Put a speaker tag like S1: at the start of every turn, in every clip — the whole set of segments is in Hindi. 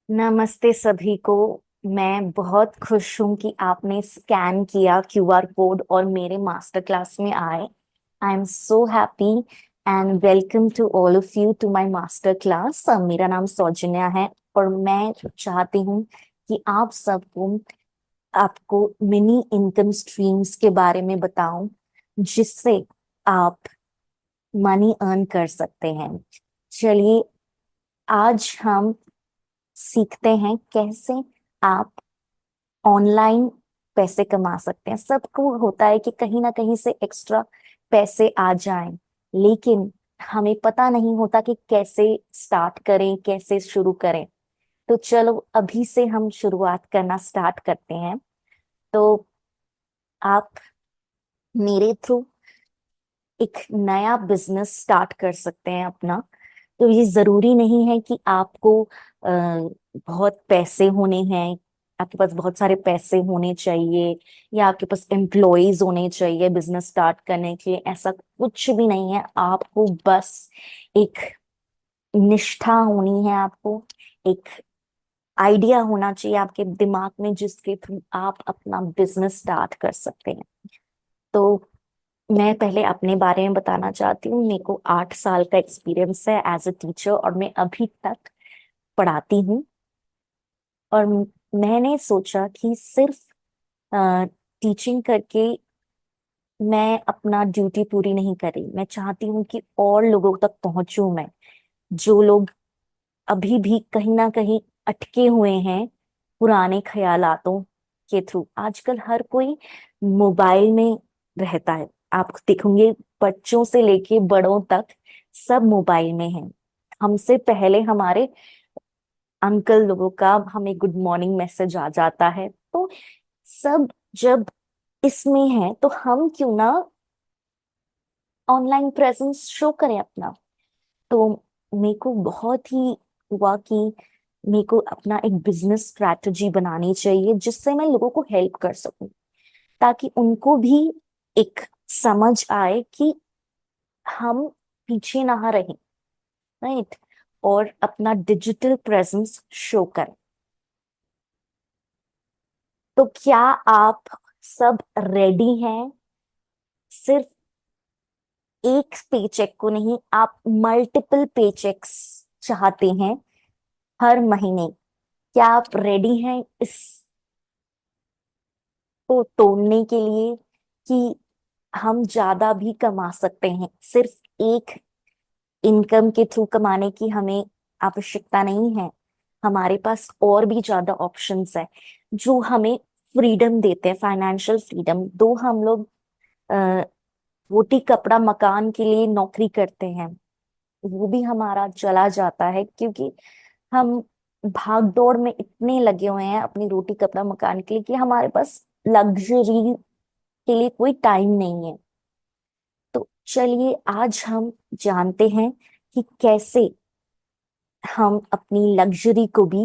S1: नमस्ते सभी को। मैं बहुत खुश हूं कि आपने स्कैन किया क्यूआर कोड और मेरे मास्टर क्लास में आए। I am so happy and welcome to all of you to my master class. मेरा नाम सौजन्या है और मैं चाहती हूँ कि आप सबको आपको मिनी इनकम स्ट्रीम्स के बारे में बताऊं, जिससे आप मनी अर्न कर सकते हैं। चलिए, आज हम सीखते हैं कैसे आप ऑनलाइन पैसे कमा सकते हैं। सबको होता है कि कहीं ना कहीं से एक्स्ट्रा पैसे आ जाएं, लेकिन हमें पता नहीं होता कि कैसे स्टार्ट करें, कैसे शुरू करें। तो चलो अभी से हम शुरुआत करना स्टार्ट करते हैं। तो आप मेरे थ्रू एक नया बिजनेस स्टार्ट कर सकते हैं अपना। तो ये जरूरी नहीं है कि आपको बहुत पैसे होने हैं, आपके पास बहुत सारे पैसे होने चाहिए या आपके पास एम्प्लॉयज होने चाहिए बिजनेस स्टार्ट करने के लिए। ऐसा कुछ भी नहीं है। आपको बस एक निष्ठा होनी है, आपको एक आइडिया होना चाहिए आपके दिमाग में, जिसके थ्रू आप अपना बिजनेस स्टार्ट कर सकते हैं। तो मैं पहले अपने बारे में बताना चाहती हूँ। मेरे को 8 साल का एक्सपीरियंस है एज अ टीचर और मैं अभी तक पढ़ाती हूँ। और मैंने सोचा कि सिर्फ टीचिंग करके मैं अपना ड्यूटी पूरी नहीं करी। मैं चाहती हूँ कि और लोगों तक पहुंचूं मैं, जो लोग अभी भी कहीं ना कहीं अटके हुए हैं पुराने ख्यालातों के थ्रू। आजकल हर कोई मोबाइल में रहता है। आप देखोगे बच्चों से लेके बड़ों तक सब मोबाइल में हैं। हमसे पहले हमारे अंकल लोगों का हमें गुड मॉर्निंग मैसेज आ जाता है। तो सब जब इसमें है तो हम क्यों ना ऑनलाइन प्रेजेंस शो करें अपना। तो मेरे को बहुत ही हुआ कि मेरे को अपना एक बिजनेस स्ट्रैटेजी बनानी चाहिए, जिससे मैं लोगों को हेल्प कर सकूं, ताकि उनको भी एक समझ आए कि हम पीछे ना रहें। राइट। और अपना डिजिटल प्रेजेंस शो करें। तो क्या आप सब रेडी हैं? सिर्फ एक पेचेक को नहीं, आप मल्टीपल पेचेक्स चाहते हैं हर महीने। क्या आप रेडी हैं इस को तोड़ने के लिए कि हम ज्यादा भी कमा सकते हैं? सिर्फ एक इनकम के थ्रू कमाने की हमें आवश्यकता नहीं है। हमारे पास और भी ज्यादा ऑप्शंस है जो हमें फ्रीडम देते हैं, फाइनेंशियल फ्रीडम। दो हम लोग रोटी कपड़ा मकान के लिए नौकरी करते हैं, वो भी हमारा चला जाता है, क्योंकि हम भाग दौड़ में इतने लगे हुए हैं अपनी रोटी कपड़ा मकान के लिए कि हमारे पास लग्जरी के लिए कोई टाइम नहीं है। तो चलिए आज हम जानते हैं कि कैसे हम अपनी लग्जरी को भी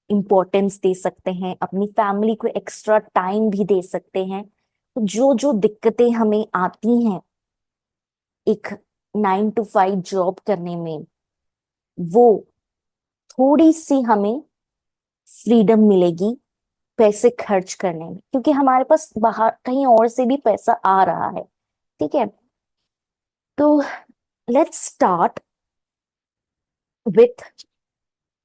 S1: इम्पोर्टेंस दे सकते हैं, अपनी फैमिली को एक्स्ट्रा टाइम भी दे सकते हैं। तो जो जो दिक्कतें हमें आती हैं एक 9 to 5 जॉब करने में, वो थोड़ी सी हमें फ्रीडम मिलेगी पैसे खर्च करने में, क्योंकि हमारे पास बाहर कहीं और से भी पैसा आ रहा है। ठीक है। तो let's start with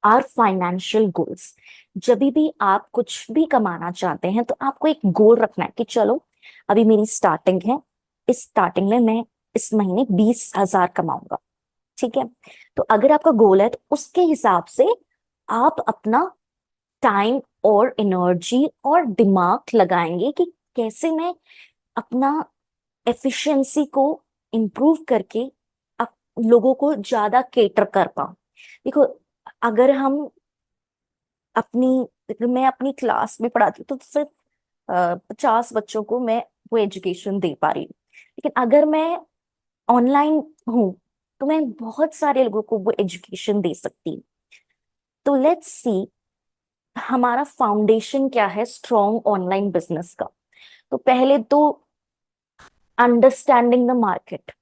S1: our financial goals. जब भी आप कुछ भी कमाना चाहते हैं तो आपको एक गोल रखना है कि चलो अभी मेरी स्टार्टिंग है, इस स्टार्टिंग में मैं इस महीने 20,000 कमाऊंगा। ठीक है। तो अगर आपका गोल है तो उसके हिसाब से आप अपना टाइम और एनर्जी और दिमाग लगाएंगे कि कैसे मैं अपना एफिशिएंसी को इम्प्रूव करके अप, लोगों को ज्यादा केटर कर पाऊं। देखो, अगर हम अपनी मैं अपनी क्लास में पढ़ाती हूँ तो सिर्फ 50 बच्चों को मैं वो एजुकेशन दे पा रही हूँ। लेकिन अगर मैं ऑनलाइन हूँ तो मैं बहुत सारे लोगों को वो एजुकेशन दे सकती हूँ। तो लेट्स सी हमारा फाउंडेशन क्या है स्ट्रॉन्ग ऑनलाइन बिजनेस का। तो पहले तो अंडरस्टैंडिंग द मार्केट।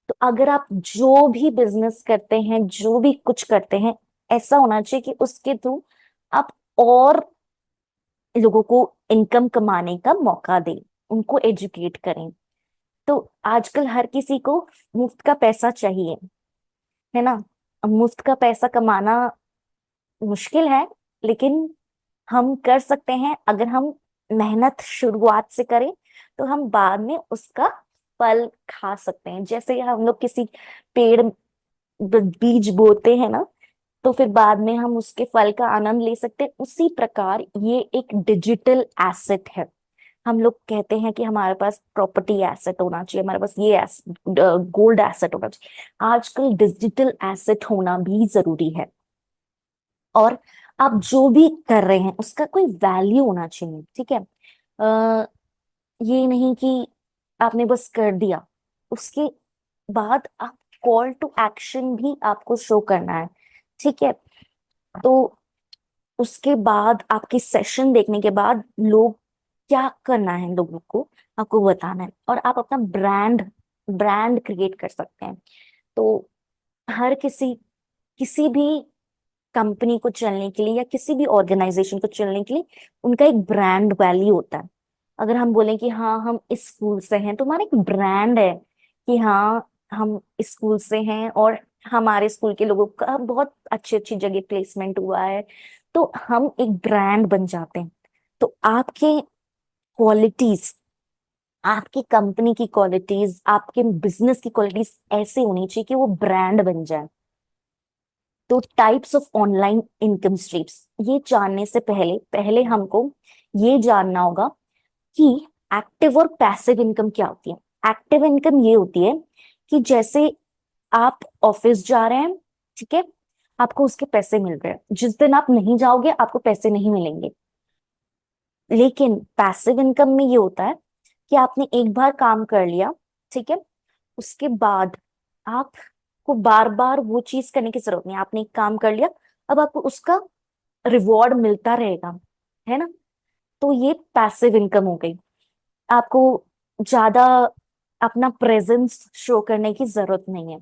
S1: तो अगर आप जो भी बिजनेस करते हैं, जो भी कुछ करते हैं, ऐसा होना चाहिए कि उसके थ्रू आप और लोगों को इनकम कमाने का मौका दें, उनको एजुकेट करें। तो आजकल हर किसी को मुफ्त का पैसा चाहिए, है ना। अब मुफ्त का पैसा कमाना मुश्किल है, लेकिन हम कर सकते हैं अगर हम मेहनत शुरुआत से करें, तो हम बाद में उसका फल खा सकते हैं। जैसे हम लोग किसी पेड़ बीज बोते हैं ना, तो फिर बाद में हम उसके फल का आनंद ले सकते हैं। उसी प्रकार ये एक डिजिटल एसेट है। हम लोग कहते हैं कि हमारे पास प्रॉपर्टी एसेट होना चाहिए, हमारे पास ये गोल्ड एसेट होना चाहिए। आजकल डिजिटल एसेट होना भी जरूरी है। और आप जो भी कर रहे हैं उसका कोई वैल्यू होना चाहिए, ठीक है। ये नहीं कि आपने बस कर दिया, उसके बाद आप कॉल टू एक्शन भी आपको शो करना है, ठीक है। तो उसके बाद आपके सेशन देखने के बाद लोग क्या करना है, लोगों को आपको बताना है, और आप अपना ब्रांड ब्रांड क्रिएट कर सकते हैं। तो हर किसी किसी भी कंपनी को चलने के लिए या किसी भी ऑर्गेनाइजेशन को चलने के लिए उनका एक ब्रांड वैल्यू होता है। अगर हम बोलें कि हाँ हम इस स्कूल से हैं, तो हमारा एक ब्रांड है कि हाँ हम इस स्कूल से हैं, और हमारे स्कूल के लोगों का बहुत अच्छी अच्छी जगह प्लेसमेंट हुआ है। तो हम एक ब्रांड बन जाते हैं। तो आपके क्वालिटीज, आपकी कंपनी की क्वालिटीज, आपके बिजनेस की क्वालिटीज ऐसे होनी चाहिए कि वो ब्रांड बन जाए। तो types of online income streams, ये जानने से पहले पहले हमको ये जानना होगा कि एक्टिव और पैसिव इनकम क्या होती है। एक्टिव इनकम ये होती है कि जैसे आप ऑफिस जा रहे हैं, ठीक है, आपको उसके पैसे मिल रहे हैं। जिस दिन आप नहीं जाओगे आपको पैसे नहीं मिलेंगे। लेकिन पैसिव इनकम में ये होता है कि आपने एक बार काम कर लिया, ठीक है, उसके बाद आपको बार बार वो चीज करने की जरूरत नहीं। आपने एक काम कर लिया, अब आपको उसका रिवॉर्ड मिलता रहेगा, है ना। तो ये पैसिव इनकम हो गई। आपको ज्यादा अपना प्रेजेंस शो करने की जरूरत नहीं है।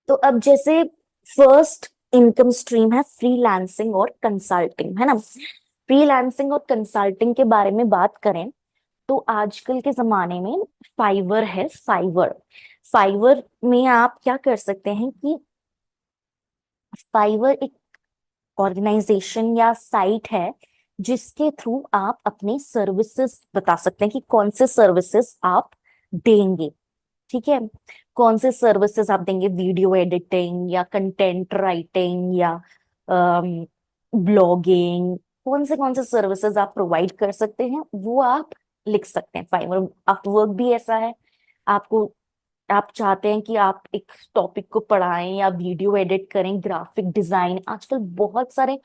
S1: तो अब जैसे फर्स्ट इनकम स्ट्रीम है फ्रीलांसिंग और कंसल्टिंग, है ना। फ्रीलांसिंग और कंसल्टिंग के बारे में बात करें तो आजकल के जमाने में फाइवर है। फाइवर फाइवर में आप क्या कर सकते हैं कि फाइवर एक ऑर्गेनाइजेशन या साइट है जिसके थ्रू आप अपने सर्विसेज बता सकते हैं कि कौन से सर्विसेज आप देंगे, ठीक है। कौन से सर्विसेज आप देंगे, वीडियो एडिटिंग या कंटेंट राइटिंग या ब्लॉगिंग, कौन से सर्विसेज आप प्रोवाइड कर सकते हैं वो आप लिख सकते हैं। फाइवर अपवर्क भी ऐसा है। आपको आप चाहते हैं कि आप एक टॉपिक को पढ़ाएं या वीडियो एडिट करें, ग्राफिक डिजाइन, आजकल बहुत सारे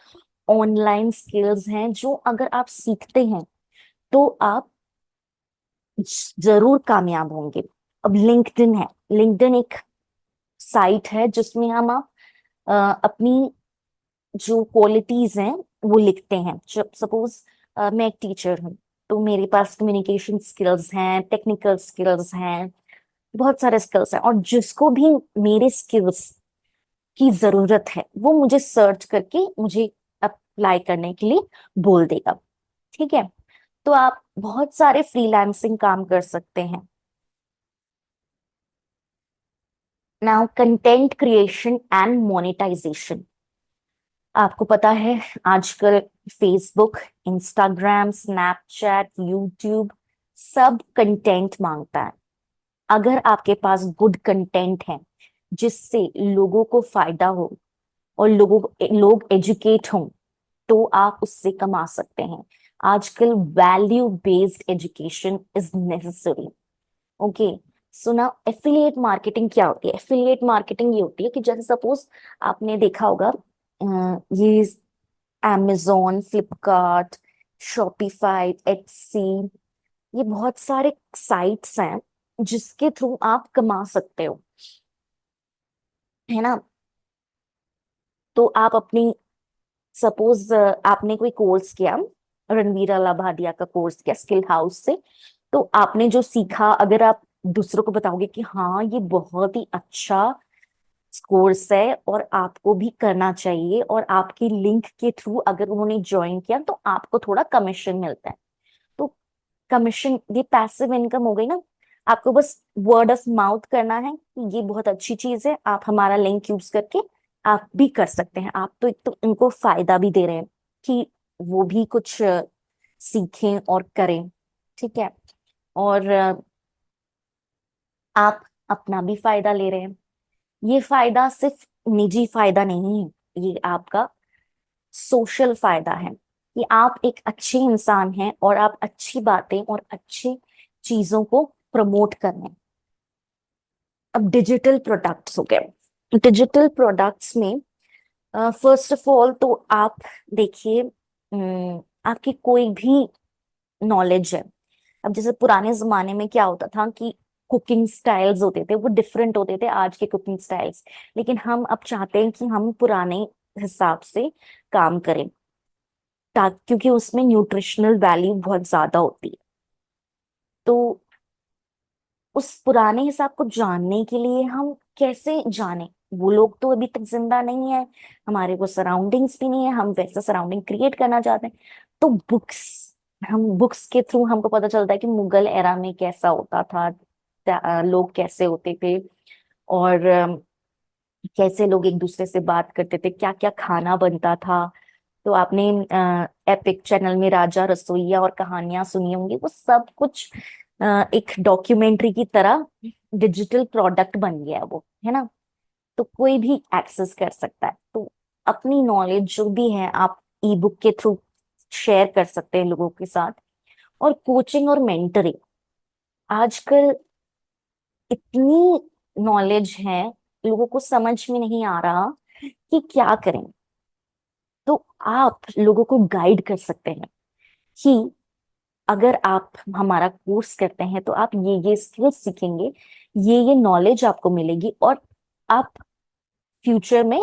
S1: ऑनलाइन स्किल्स हैं जो अगर आप सीखते हैं तो आप जरूर कामयाब होंगे। अब लिंक्डइन है। लिंक्डइन एक साइट है जिसमें हम आप अपनी जो क्वालिटीज हैं वो लिखते हैं। सपोज मैं एक टीचर हूँ, तो मेरे पास कम्युनिकेशन स्किल्स हैं, टेक्निकल स्किल्स हैं, बहुत सारे स्किल्स हैं, और जिसको भी मेरे स्किल्स की जरूरत है वो मुझे सर्च करके मुझे अप्लाई करने के लिए बोल देगा, ठीक है। तो आप बहुत सारे फ्रीलांसिंग काम कर सकते हैं। Now content creation and monetization. आपको पता है आजकल फेसबुक, इंस्टाग्राम, स्नैपचैट, यूट्यूब सब कंटेंट मांगता है। अगर आपके पास गुड कंटेंट है जिससे लोगों को फायदा हो और लोग एजुकेट हों, तो आप उससे कमा सकते हैं। आजकल value based education is necessary. Okay. So now affiliate marketing क्या होती है। एफिलिएट मार्केटिंग ये होती है कि जैसे सपोज आपने देखा होगा ये amazon, फ्लिपकार्ट, शॉपिफाई, एटसी, ये बहुत सारे साइट्स हैं जिसके थ्रू आप कमा सकते हो, है ना। तो आप अपनी सपोज आपने कोई कोर्स किया, रणवीर अलाहाबादिया का कोर्स किया स्किल हाउस से, तो आपने जो सीखा अगर आप दूसरों को बताओगे कि हाँ ये बहुत ही अच्छा कोर्स है और आपको भी करना चाहिए, और आपकी लिंक के थ्रू अगर उन्होंने ज्वाइन किया तो आपको थोड़ा कमीशन मिलता है। तो कमीशन, ये पैसिव इनकम हो गई ना। आपको बस वर्ड ऑफ माउथ करना है कि ये बहुत अच्छी चीज है, आप हमारा लिंक यूज करके आप भी कर सकते हैं। आप तो एक तो इनको फायदा भी दे रहे हैं कि वो भी कुछ सीखें और करें। ठीक है। और आप अपना भी फायदा ले रहे हैं। ये फायदा सिर्फ निजी फायदा नहीं है, ये आपका सोशल फायदा है कि आप एक अच्छे इंसान हैं और आप अच्छी बातें और अच्छी चीजों को प्रमोट कर रहे हैं। अब डिजिटल प्रोडक्ट्स हो गए। डिजिटल प्रोडक्ट्स में फर्स्ट ऑफ ऑल तो आप देखिए, आपकी कोई भी नॉलेज है। अब जैसे पुराने जमाने में क्या होता था कि कुकिंग स्टाइल्स होते थे, वो डिफरेंट होते थे आज के कुकिंग स्टाइल्स। लेकिन हम अब चाहते हैं कि हम पुराने हिसाब से काम करें, क्योंकि उसमें न्यूट्रिशनल वैल्यू बहुत ज्यादा होती है। तो उस पुराने हिसाब को जानने के लिए हम कैसे जाने? वो लोग तो अभी तक जिंदा नहीं है, हमारे को सराउंडिंग्स भी नहीं है, हम वैसा सराउंडिंग क्रिएट करना चाहते हैं। तो बुक्स, हम बुक्स के थ्रू हमको पता चलता है कि मुगल एरा में कैसा होता था, लोग कैसे होते थे, और कैसे लोग एक दूसरे से बात करते थे, क्या क्या खाना बनता था। तो आपने एपिक चैनल में राजा रसोइया और कहानियां सुनी होंगी, वो सब कुछ एक डॉक्यूमेंट्री की तरह डिजिटल प्रोडक्ट बन गया वो, है ना। तो कोई भी एक्सेस कर सकता है। तो अपनी नॉलेज जो भी है आप ई बुक के थ्रू शेयर कर सकते हैं लोगों के साथ। और कोचिंग और मेंटरिंग, आजकल इतनी नॉलेज है, लोगों को समझ में नहीं आ रहा कि क्या करें। तो आप लोगों को गाइड कर सकते हैं कि अगर आप हमारा कोर्स करते हैं तो आप ये स्किल्स सीखेंगे, ये नॉलेज आपको मिलेगी, और आप फ्यूचर में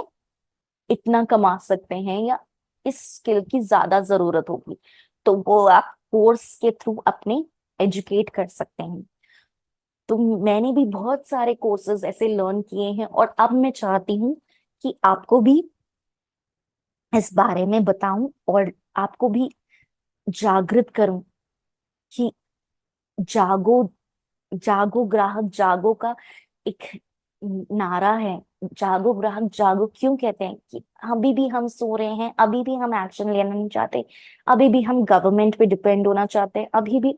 S1: इतना कमा सकते हैं, या इस स्किल की ज्यादा जरूरत होगी। तो वो आप कोर्स के थ्रू अपने एजुकेट कर सकते हैं। तो मैंने भी बहुत सारे कोर्सेज ऐसे लर्न किए हैं, और अब मैं चाहती हूँ कि आपको भी इस बारे में बताऊं और आपको भी जागृत करूं कि जागो, जागो ग्राहक जागो का एक नारा है। जागो ग्राहक जागो क्यों कहते हैं? कि अभी भी हम सो रहे हैं, अभी भी हम एक्शन लेना नहीं चाहते, अभी भी हम गवर्नमेंट पे डिपेंड होना चाहते हैं, अभी भी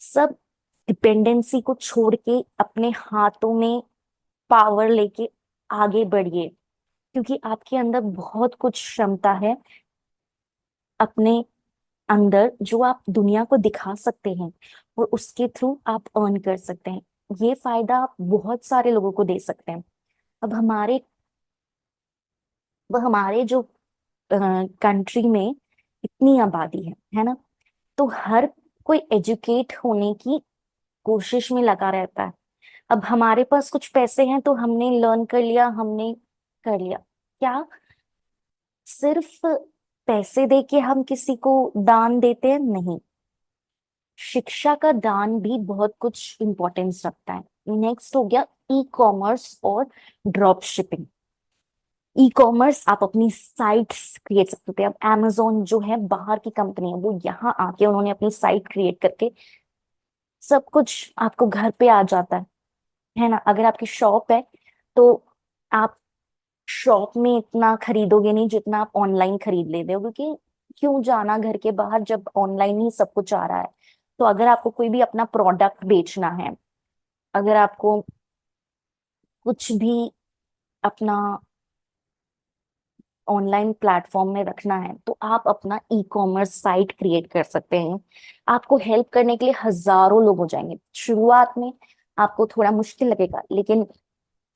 S1: सब डिपेंडेंसी को छोड़ के अपने हाथों में पावर लेके आगे बढ़िए। क्योंकि आपके अंदर बहुत कुछ क्षमता है अपने अंदर, जो आप दुनिया को दिखा सकते हैं, और उसके थ्रू आप अर्न कर सकते हैं। ये फायदा आप बहुत सारे लोगों को दे सकते हैं। अब हमारे जो कंट्री में इतनी आबादी है ना। तो हर कोई एजुकेट होने की कोशिश में लगा रहता है। अब हमारे पास कुछ पैसे हैं तो हमने लर्न कर लिया, हमने कर लिया। क्या सिर्फ पैसे दे के हम किसी को दान देते हैं? नहीं, शिक्षा का दान भी बहुत कुछ इम्पोर्टेंस रखता है। नेक्स्ट हो गया ई कॉमर्स और ड्रॉप शिपिंग। ई कॉमर्स, आप अपनी साइट्स क्रिएट सकते थे। अब amazon जो है बाहर की कंपनी है, वो यहाँ आके उन्होंने अपनी साइट क्रिएट करके सब कुछ आपको घर पे आ जाता है ना। अगर आपकी शॉप है तो आप शॉप में इतना खरीदोगे नहीं जितना आप ऑनलाइन खरीद लेते हो, क्योंकि क्यों जाना घर के बाहर जब ऑनलाइन ही सब कुछ आ रहा है। तो अगर आपको कोई भी अपना प्रोडक्ट बेचना है, अगर आपको कुछ भी अपना ऑनलाइन प्लेटफॉर्म में रखना है, तो आप अपना ई कॉमर्स साइट क्रिएट कर सकते हैं। आपको हेल्प करने के लिए हजारों लोग हो जाएंगे। शुरुआत में आपको थोड़ा मुश्किल लगेगा, लेकिन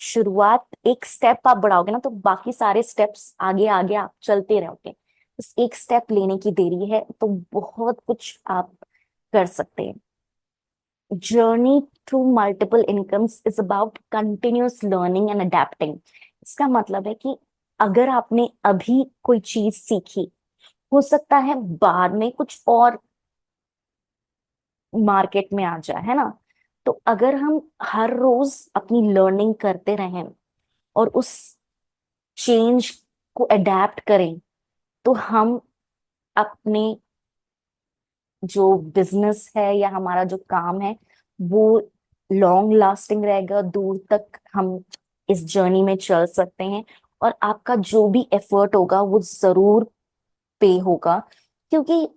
S1: शुरुआत एक स्टेप आप बढ़ाओगे ना, तो बाकी सारे स्टेप्स आगे आगे आप चलते रहोगे। बस एक स्टेप लेने की देरी है, तो बहुत कुछ आप कर सकते हैं। Journey through multiple incomes is about continuous learning and adapting. इसका मतलब है कि अगर आपने अभी कोई चीज सीखी, हो सकता है बाद में कुछ और मार्केट में आ जाए, है ना। तो अगर हम हर रोज अपनी लर्निंग करते रहें और उस चेंज को अडेप्ट करें, तो हम अपने जो बिजनेस है या हमारा जो काम है वो लॉन्ग लास्टिंग रहेगा, दूर तक हम इस जर्नी में चल सकते हैं। और आपका जो भी एफर्ट होगा वो जरूर पे होगा, क्योंकि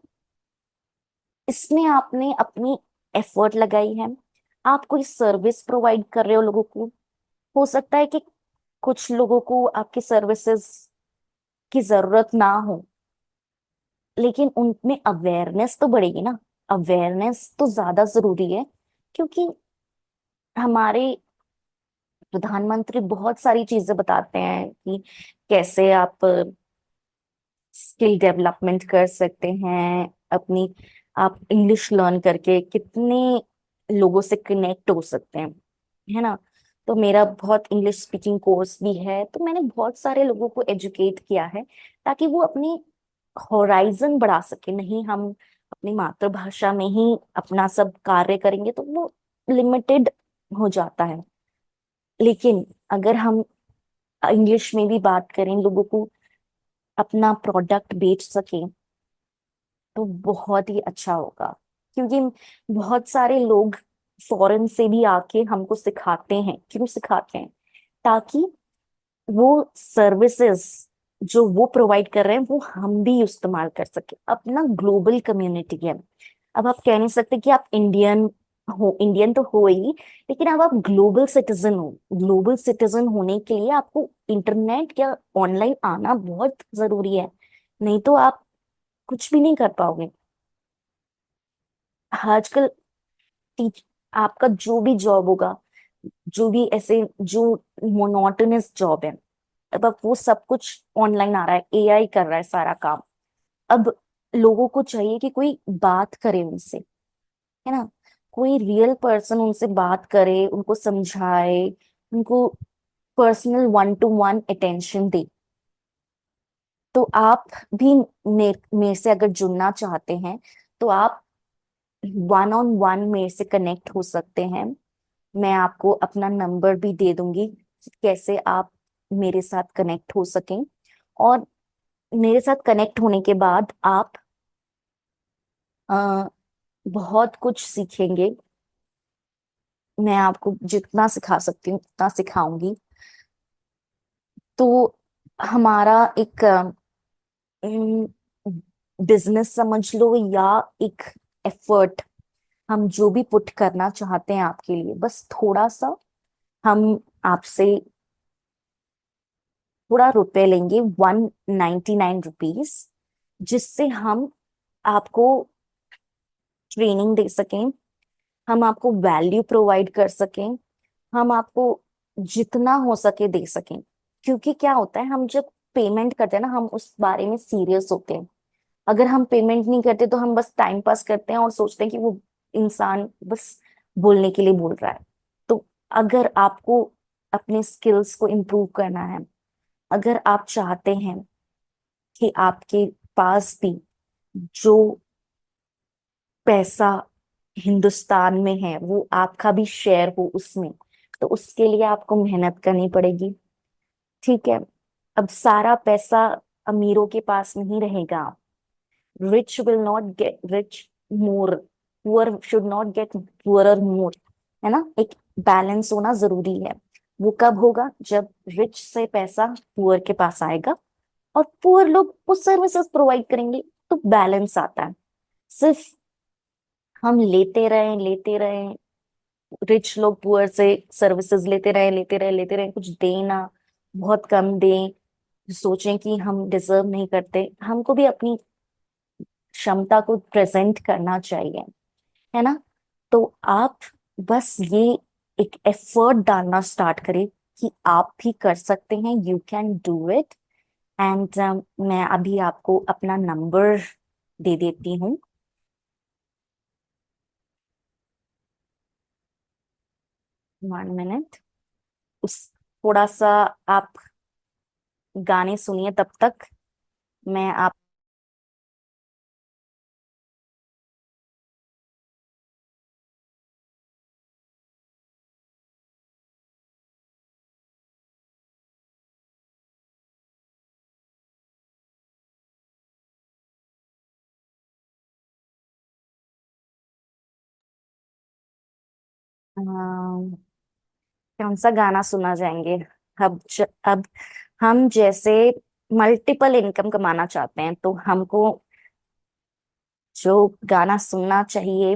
S1: इसमें आपने अपनी एफर्ट लगाई है। आप कोई सर्विस प्रोवाइड कर रहे हो लोगों को। हो सकता है कि कुछ लोगों को आपकी सर्विसेज की जरूरत ना हो, लेकिन उनमें अवेयरनेस तो बढ़ेगी ना। अवेयरनेस तो ज्यादा जरूरी है, क्योंकि हमारे प्रधानमंत्री बहुत सारी चीजें बताते हैं कि कैसे आप स्किल डेवलपमेंट कर सकते हैं अपनी। आप इंग्लिश लर्न करके कितने लोगों से कनेक्ट हो सकते हैं, है ना। तो मेरा बहुत इंग्लिश स्पीकिंग कोर्स भी है, तो मैंने बहुत सारे लोगों को एजुकेट किया है ताकि वो अपनी होराइजन बढ़ा सके। नहीं, हम अपनी मातृभाषा में ही अपना सब कार्य करेंगे तो वो लिमिटेड हो जाता है। लेकिन अगर हम इंग्लिश में भी बात करें, लोगों को अपना प्रोडक्ट बेच सकें, तो बहुत ही अच्छा होगा। क्योंकि बहुत सारे लोग फॉरेन से भी आके हमको सिखाते हैं। क्यों सिखाते हैं? ताकि वो सर्विसेज जो वो प्रोवाइड कर रहे हैं वो हम भी इस्तेमाल कर सके। अपना ग्लोबल कम्युनिटी है। अब आप कह नहीं सकते कि आप इंडियन हो। इंडियन तो हो ही, लेकिन अब आप ग्लोबल सिटीजन हो। ग्लोबल सिटीजन होने के लिए आपको इंटरनेट या ऑनलाइन आना बहुत जरूरी है। नहीं तो आप कुछ भी नहीं कर पाओगे। आजकल टीच आपका जो भी जॉब होगा, जो भी ऐसे जो मोनोटोनस जॉब है, अब वो सब कुछ ऑनलाइन आ रहा है। एआई कर रहा है सारा काम। अब लोगों को चाहिए कि कोई बात करे उनसे, है ना। कोई रियल पर्सन उनसे बात करे, उनको समझाए, उनको personal one to one attention दे। तो आप भी मेरे से अगर जुड़ना चाहते हैं, तो आप वन ऑन वन मेरे से कनेक्ट हो सकते हैं। मैं आपको अपना नंबर भी दे दूंगी कि कैसे आप मेरे साथ कनेक्ट हो सकें। और मेरे साथ कनेक्ट होने के बाद आप अ, बहुत कुछ सीखेंगे। मैं आपको जितना सिखा सकती हूँ उतना सिखाऊंगी। तो हमारा एक बिजनेस समझ लो या एक एफर्ट, हम जो भी पुट करना चाहते हैं आपके लिए, बस थोड़ा सा हम आपसे थोड़ा रुपए लेंगे, 199 रुपीज, जिससे हम आपको ट्रेनिंग दे सकें, हम आपको वैल्यू प्रोवाइड कर सकें, हम आपको जितना हो सके दे सकें। क्योंकि क्या होता है, हम जब पेमेंट करते हैं ना, हम उस बारे में सीरियस होते हैं। अगर हम पेमेंट नहीं करते तो हम बस टाइम पास करते हैं और सोचते हैं कि वो इंसान बस बोलने के लिए बोल रहा है। तो अगर आपको अपने स्किल्स को इम्प्रूव करना है, अगर आप चाहते हैं कि आपके पास भी जो पैसा हिंदुस्तान में है वो आपका भी शेयर हो उसमें, तो उसके लिए आपको मेहनत करनी पड़ेगी। ठीक है। अब सारा पैसा अमीरों के पास नहीं रहेगा। Rich will not get rich more, poor should not get poorer more, है ना। एक बैलेंस होना जरूरी है। वो कब होगा? जब रिच से पैसा पुअर के पास आएगा और पुअर लोग वो सर्विसेज प्रोवाइड करेंगे, तो बैलेंस आता है। सिर्फ हम लेते रहे, रिच लोग पुअर से सर्विसेज लेते रहे, कुछ देना बहुत कम दें, सोचें कि हम डिजर्व नहीं करते। हमको भी अपनी क्षमता को प्रेजेंट करना चाहिए, है ना। तो आप बस ये एक एफर्ट डालना स्टार्ट करें कि आप भी कर सकते हैं। You can do it. And मैं अभी आपको अपना नंबर दे देती हूँ। 1 मिनट। उस थोड़ा सा आप गाने सुनिए तब तक। मैं आप अम, कौन सा गाना सुना जाएंगे? अब हम जैसे मल्टीपल इनकम कमाना चाहते हैं तो हमको जो गाना सुनना चाहिए,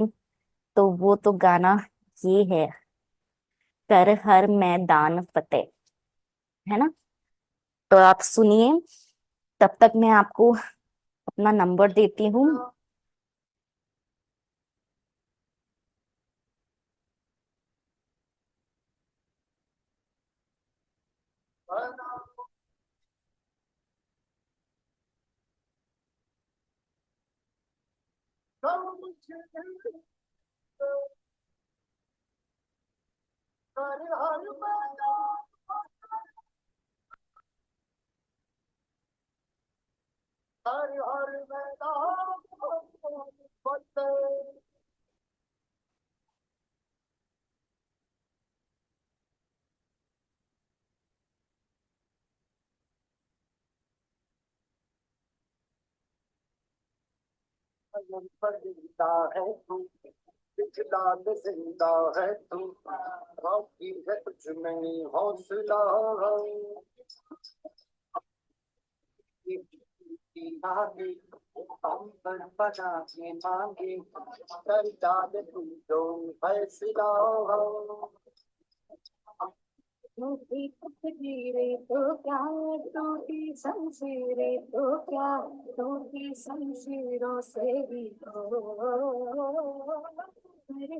S1: तो वो तो गाना ये है, कर हर मैदान फतेह, है ना? तो आप सुनिए, तब तक मैं आपको अपना नंबर देती हूँ।
S2: पर जिंदा है तू, पिछला में जिंदा है तू, बाकी है कुछ नहीं हौसला। आगे हम पर बना के मांगे, कर डाल तू जो फैसला। टूटी तकदीरें तो क्या, टूटी शमशीरें तो क्या, टूटी शमशीरों से भी तो मेरे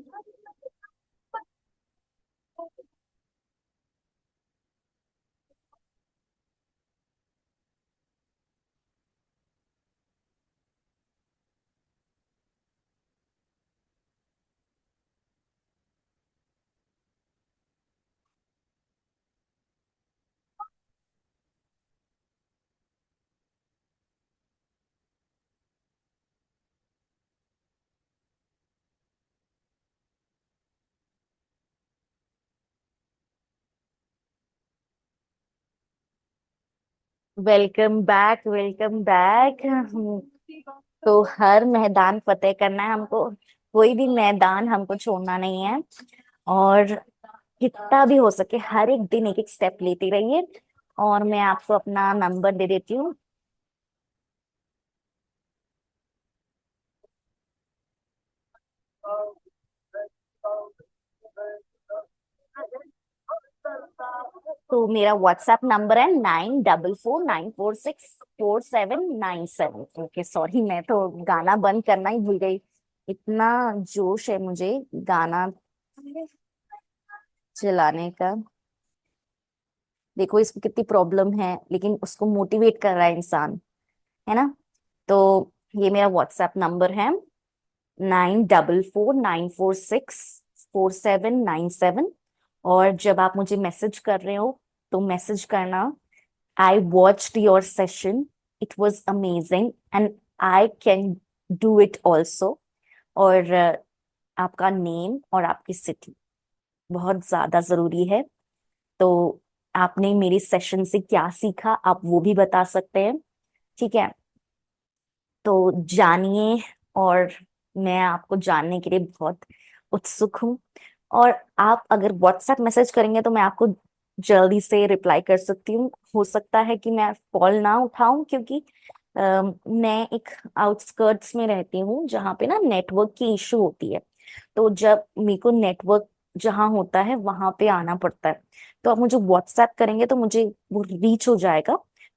S1: वेलकम बैक, वेलकम बैक। तो हर मैदान फतेह करना है हमको, कोई भी मैदान हमको छोड़ना नहीं है। और जितना भी हो सके हर एक दिन एक एक स्टेप लेती रहिए। और मैं आपको अपना नंबर दे देती हूँ। तो मेरा व्हाट्सएप नंबर है 9449464797। ओके, सॉरी, मैं तो गाना बंद करना ही भूल गई। इतना जोश है मुझे गाना चलाने का। देखो इसको कितनी प्रॉब्लम है, लेकिन उसको मोटिवेट कर रहा है इंसान, है ना? तो ये मेरा व्हाट्सएप नंबर है 9449464797। और जब आप मुझे मैसेज कर रहे हो तो मैसेज करना, I watched your session, it was amazing and I can do it also. और आपका नेम और आपकी सिटी बहुत ज्यादा जरूरी है। तो आपने मेरी सेशन से क्या सीखा, आप वो भी बता सकते हैं, ठीक है? तो जानिए। और मैं आपको जानने के लिए बहुत उत्सुक हूँ। और आप अगर व्हाट्सएप मैसेज करेंगे तो मैं आपको जल्दी से रिप्लाई कर सकती हूँ। हो सकता है कि मैं कॉल ना उठाऊं, क्योंकि मैं एक आउटस्कर्ट्स में रहती हूँ जहाँ पे ना नेटवर्क की इशू होती है। तो जब मेरे को नेटवर्क जहाँ होता है वहां पे आना पड़ता है। तो आप मुझे व्हाट्सएप करेंगे तो मुझे वो रीच हो जाएगा।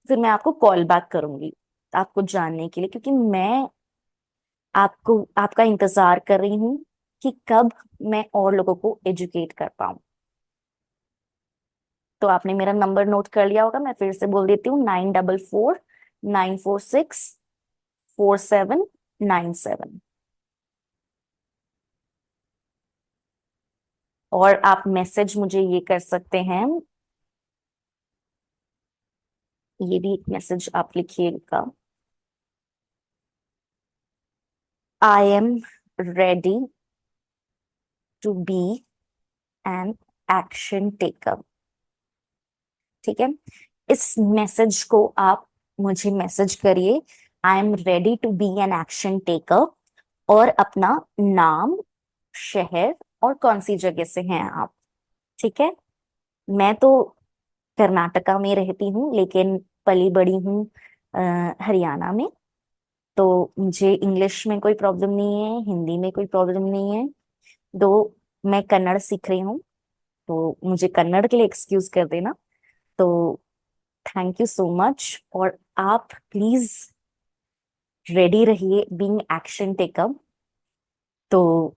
S1: फिर मैं आपको कॉल बैक करूंगी आपको जानने के लिए, क्योंकि मैं आपको आपका इंतजार कर रही हूँ कि कब मैं और लोगों को एजुकेट कर पाऊँ। तो आपने मेरा नंबर नोट कर लिया होगा, मैं फिर से बोल देती हूँ 9449464797। और आप मैसेज मुझे ये कर सकते हैं, ये भी एक मैसेज आप लिखिएगा, I am ready to be an action taker. ठीक है? इस मैसेज को आप मुझे मैसेज करिए, I am ready to be an action taker, और अपना नाम, शहर और कौन सी जगह से हैं आप? ठीक है। मैं तो कर्नाटका में रहती हूँ, लेकिन पली बड़ी हूँ हरियाणा में। तो मुझे इंग्लिश में कोई प्रॉब्लम नहीं है, हिंदी में कोई प्रॉब्लम नहीं है। दो मैं कन्नड़ सीख रही हूँ, तो मुझे कन्नड़ के लिए एक्सक्यूज कर देना। तो थैंक यू सो मच, और आप प्लीज रेडी रहिए, बीइंग एक्शन टेकअप। तो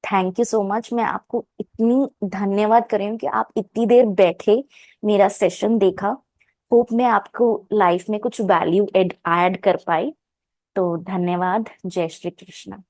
S1: थैंक यू सो मच। मैं आपको इतनी धन्यवाद कर रही हूँ कि आप इतनी देर बैठे, मेरा सेशन देखा। होप मैं आपको लाइफ में कुछ वैल्यू ऐड कर पाई। तो धन्यवाद। जय श्री कृष्ण।